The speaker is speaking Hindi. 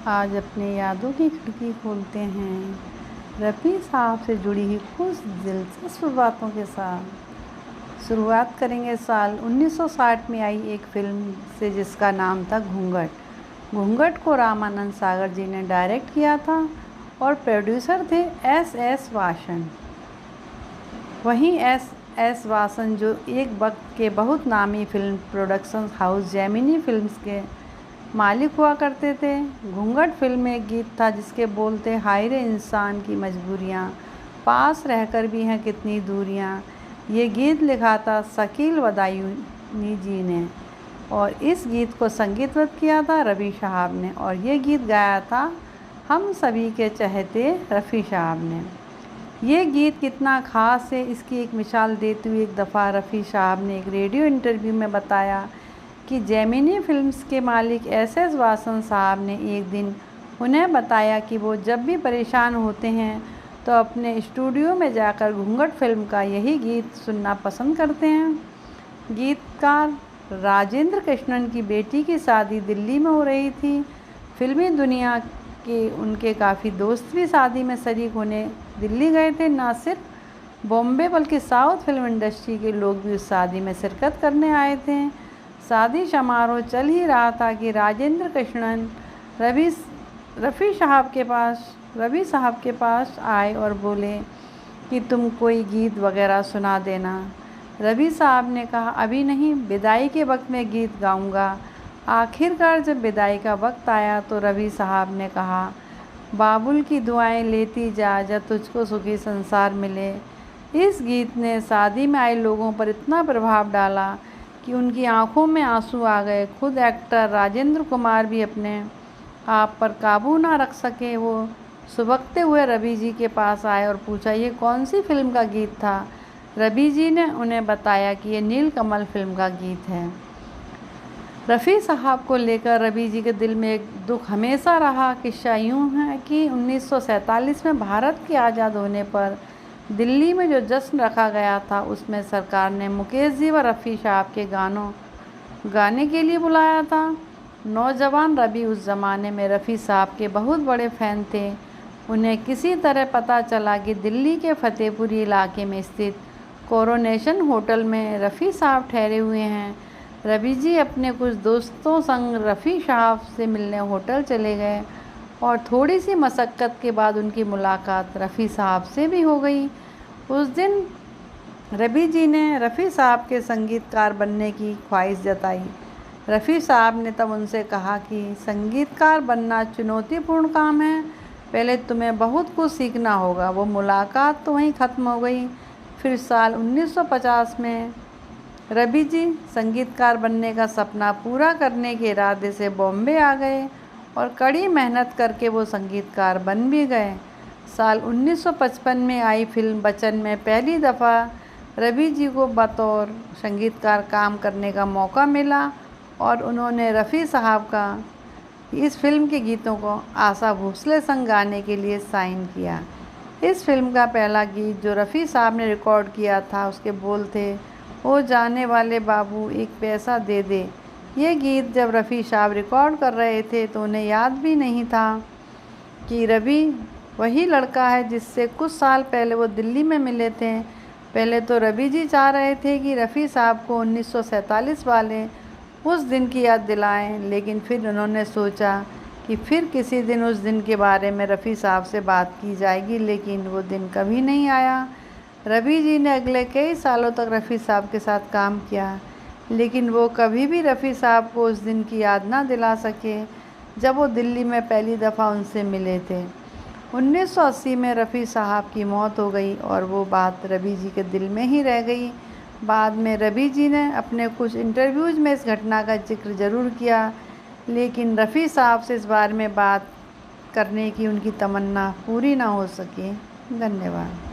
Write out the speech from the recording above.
आज अपनी यादों की खिड़की खोलते हैं रफ़ी साहब से जुड़ी हुई कुछ दिलचस्प बातों के साथ। शुरुआत करेंगे साल 1960 में आई एक फ़िल्म से जिसका नाम था घूंघट। घूंघट को रामानंद सागर जी ने डायरेक्ट किया था और प्रोड्यूसर थे एस वासन। वहीं एस वासन जो एक वक्त के बहुत नामी film production house Gemini films के मालिक हुआ करते थे। घूंघट फिल्म में एक गीत था जिसके बोल थे, हाय रे इंसान की मजबूरियाँ, पास रहकर भी हैं कितनी दूरियाँ। ये गीत लिखा था शकील बदायूनी जी ने और इस गीत को संगीतबद्ध किया था रफ़ी साहब ने और ये गीत गाया था हम सभी के चहेते रफ़ी साहब ने। ये गीत कितना ख़ास है इसकी एक मिसाल देते हुए एक दफ़ा रफ़ी साहब ने एक रेडियो इंटरव्यू में बताया कि जेमिनी फिल्म्स के मालिक एस वासन साहब ने एक दिन उन्हें बताया कि वो जब भी परेशान होते हैं तो अपने स्टूडियो में जाकर घूंघट फिल्म का यही गीत सुनना पसंद करते हैं। गीतकार राजेंद्र कृष्णन की बेटी की शादी दिल्ली में हो रही थी। फिल्मी दुनिया के उनके काफ़ी दोस्त भी शादी में शरीक होने दिल्ली गए थे। ना सिर्फ बॉम्बे बल्कि साउथ फिल्म इंडस्ट्री के लोग भी उस शादी में शिरकत करने आए थे। शादी समारोह चल ही रहा था कि राजेंद्र कृष्णन रफ़ी साहब के पास आए और बोले कि तुम कोई गीत वगैरह सुना देना। रफ़ी साहब ने कहा, अभी नहीं, विदाई के वक्त में गीत गाऊंगा। आखिरकार जब विदाई का वक्त आया तो रफ़ी साहब ने कहा, बाबुल की दुआएं लेती जा जब तुझको सुखी संसार मिले। इस गीत ने शादी में आए लोगों पर इतना प्रभाव डाला कि उनकी आंखों में आंसू आ गए। खुद एक्टर राजेंद्र कुमार भी अपने आप पर काबू ना रख सके। वो सुबकते हुए रवि जी के पास आए और पूछा, ये कौन सी फिल्म का गीत था? रवि जी ने उन्हें बताया कि ये नीलकमल फिल्म का गीत है। रफ़ी साहब को लेकर रवि जी के दिल में एक दुख हमेशा रहा। किस्सा यूँ है कि 1947 में भारत के आज़ाद होने पर दिल्ली में जो जश्न रखा गया था उसमें सरकार ने मुकेश जी व रफ़ी साहब के गाने के लिए बुलाया था। नौजवान रवि उस ज़माने में रफ़ी साहब के बहुत बड़े फ़ैन थे। उन्हें किसी तरह पता चला कि दिल्ली के फतेहपुरी इलाके में स्थित कोरोनेशन होटल में रफ़ी साहब ठहरे हुए हैं। रवि जी अपने कुछ दोस्तों संग रफ़ी साहब से मिलने होटल चले गए और थोड़ी सी मशक्क़त के बाद उनकी मुलाकात रफ़ी साहब से भी हो गई। उस दिन रवि जी ने रफ़ी साहब के संगीतकार बनने की ख्वाहिश जताई। रफ़ी साहब ने तब उनसे कहा कि संगीतकार बनना चुनौतीपूर्ण काम है, पहले तुम्हें बहुत कुछ सीखना होगा। वो मुलाकात तो वहीं ख़त्म हो गई। फिर साल 1950 में रवि जी संगीतकार बनने का सपना पूरा करने के इरादे से बॉम्बे आ गए और कड़ी मेहनत करके वो संगीतकार बन भी गए। साल 1955 में आई फिल्म बच्चन में पहली दफ़ा रवि जी को बतौर संगीतकार काम करने का मौका मिला और उन्होंने रफ़ी साहब का इस फिल्म के गीतों को आशा भोसले संग गाने के लिए साइन किया। इस फिल्म का पहला गीत जो रफ़ी साहब ने रिकॉर्ड किया था उसके बोल थे, ओ जाने वाले बाबू एक पैसा दे दे। ये गीत जब रफ़ी साहब रिकॉर्ड कर रहे थे तो उन्हें याद भी नहीं था कि रवि वही लड़का है जिससे कुछ साल पहले वो दिल्ली में मिले थे। पहले तो रवि जी चाह रहे थे कि रफ़ी साहब को 1947 वाले उस दिन की याद दिलाएं, लेकिन फिर उन्होंने सोचा कि फिर किसी दिन उस दिन के बारे में रफ़ी साहब से बात की जाएगी, लेकिन वो दिन कभी नहीं आया। रवि जी ने अगले कई सालों तक रफ़ी साहब के साथ काम किया, लेकिन वो कभी भी रफ़ी साहब को उस दिन की याद ना दिला सके जब वो दिल्ली में पहली दफ़ा उनसे मिले थे। 1980 में रफ़ी साहब की मौत हो गई और वो बात रवि जी के दिल में ही रह गई। बाद में रवि जी ने अपने कुछ इंटरव्यूज़ में इस घटना का जिक्र ज़रूर किया, लेकिन रफ़ी साहब से इस बारे में बात करने की उनकी तमन्ना पूरी ना हो सकी। धन्यवाद।